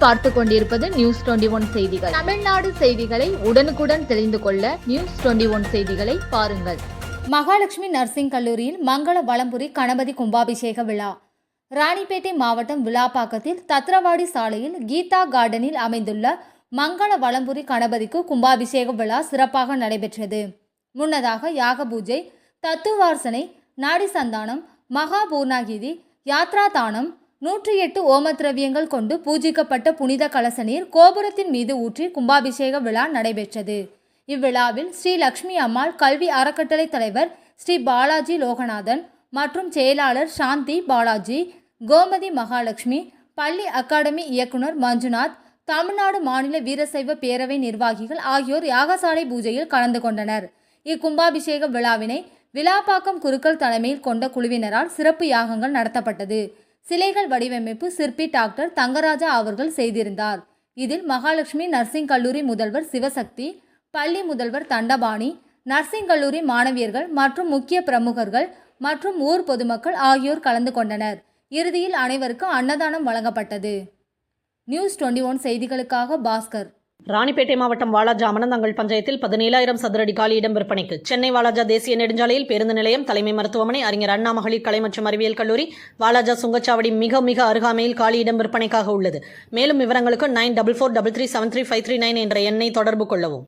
நீங்கள் பார்த்து கொண்டிருப்பது நியூஸ் 21 செய்திகள். தமிழ்நாடு செய்திகளை உடனுக்குடன் தெரிந்து கொள்ள நியூஸ் 21 செய்திகளை பாருங்கள். மகாலட்சுமி நர்சிங் கல்லூரியில் மங்கள வளம்புரி கணபதி கும்பாபிஷேக விழா. ராணிப்பேட்டை மாவட்டம் விழாப்பாக்கத்தில் தத்ரவாடி சாலையில் கீதா கார்டனில் அமைந்துள்ள மங்கள வளம்புரி கணபதிக்கு கும்பாபிஷேக விழா சிறப்பாக நடைபெற்றது. முன்னதாக யாக பூஜை, தத்துவார்சனை, நாடி சந்தானம், மகா பூர்ணாகிதி, யாத்ரா தானம், 108 ஓமத்திரவியங்கள் கொண்டு பூஜிக்கப்பட்ட புனித கலச நீர் கோபுரத்தின் மீது ஊற்றி கும்பாபிஷேக விழா நடைபெற்றது. இவ்விழாவில் ஸ்ரீ லட்சுமி அம்மாள் கல்வி அறக்கட்டளை தலைவர் ஸ்ரீ பாலாஜி லோகநாதன் மற்றும் செயலாளர் சாந்தி பாலாஜி, கோமதி மகாலட்சுமி, பள்ளி அகாடமி இயக்குனர் மஞ்சுநாத், தமிழ்நாடு மாநில வீரசைவ பேரவை நிர்வாகிகள் ஆகியோர் யாகசாலை பூஜையில் கலந்து கொண்டனர். இக்கும்பாபிஷேக விழாவினை விழாப்பாக்கம் குருக்கள் தலைமையில் கொண்ட குழுவினரால் சிறப்பு யாகங்கள் நடத்தப்பட்டது. சிலைகள் வடிவமைப்பு சிற்பி டாக்டர் தங்கராஜா அவர்கள் செய்திருந்தார். இதில் மகாலட்சுமி நர்சிங் கல்லூரி முதல்வர் சிவசக்தி, பள்ளி முதல்வர் தண்டபாணி, நர்சிங் கல்லூரி மாணவியர்கள் மற்றும் முக்கிய பிரமுகர்கள் மற்றும் ஊர் பொதுமக்கள் ஆகியோர் கலந்து கொண்டனர். இறுதியில் அனைவருக்கும் அன்னதானம் வழங்கப்பட்டது. நியூஸ் 21 செய்திகளுக்காக பாஸ்கர். ராணிப்பேட்டை மாவட்டம் வாலாஜா அமனந்தங்கல் பஞ்சாயத்தில் 17,000 சதுரடி காலி இடம் விற்பனைக்கு. சென்னை வாலாஜா தேசிய நெடுஞ்சாலையில் பேருந்து நிலையம், தலைமை மருத்துவமனை, அறிஞர் அண்ணா மகளிர் கலை மற்றும் அறிவியல் கல்லூரி, வாலாஜா சுங்கச்சாவடி மிக அருகாமையில் காலி இடம் விற்பனைக்காக உள்ளது. மேலும் விவரங்களுக்கு 9443373539 என்ற எண்ணை தொடர்பு கொள்ளவும்.